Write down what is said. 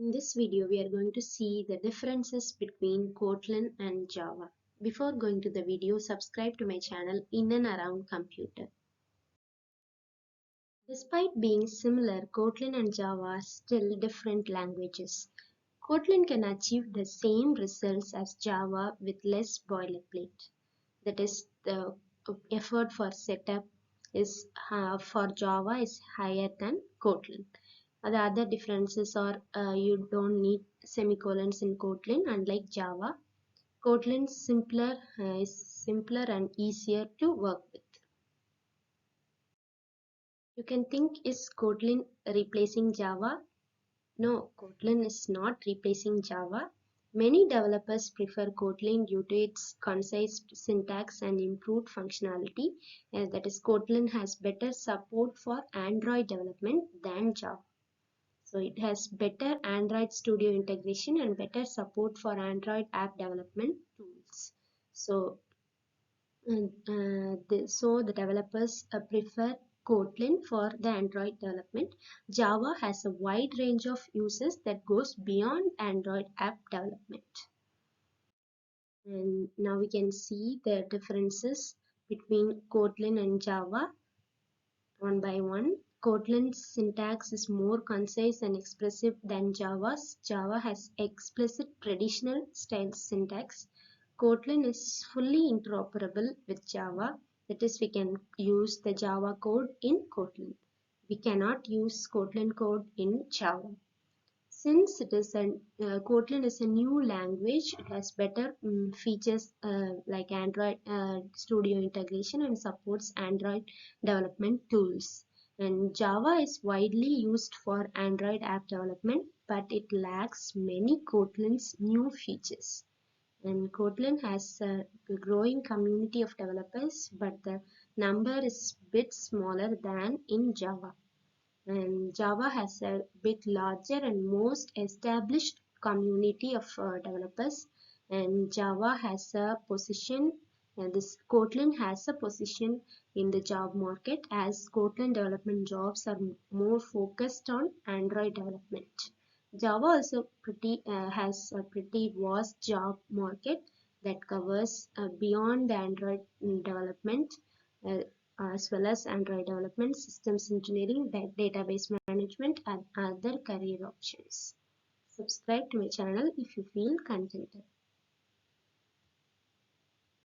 In this video, we are going to see the differences between Kotlin and Java. Before going to the video, subscribe to my channel In and Around Computer. Despite being similar, Kotlin and Java are still different languages. Kotlin can achieve the same results as Java with less boilerplate. That is, the effort for setup is for Java is higher than Kotlin. The other differences are you don't need semicolons in Kotlin, unlike Java. Kotlin is simpler and easier to work with. You can think, is Kotlin replacing Java? No, Kotlin is not replacing Java. Many developers prefer Kotlin due to its concise syntax and improved functionality. That is, Kotlin has better support for Android development than Java. So it has better Android Studio integration and better support for Android app development tools. So, the developers prefer Kotlin for the Android development. Java has a wide range of uses that goes beyond Android app development. And now we can see the differences between Kotlin and Java one by one. Kotlin's syntax is more concise and expressive than Java's. Java has explicit traditional style syntax. Kotlin is fully interoperable with Java. That is, we can use the Java code in Kotlin. We cannot use Kotlin code in Java. Since Kotlin is a new language, it has better features like Android Studio integration and supports Android development tools. And Java is widely used for Android app development, but it lacks many Kotlin's new features. And Kotlin has a growing community of developers, but the number is a bit smaller than in Java. And Java has a bit larger and most established community of developers, and Java has a position, and this Kotlin has a position in the job market as Kotlin development jobs are more focused on Android development. Java also has a pretty vast job market that covers beyond the Android development uh, as well as Android development, systems engineering, database management, and other career options. Subscribe to my channel if you feel contented.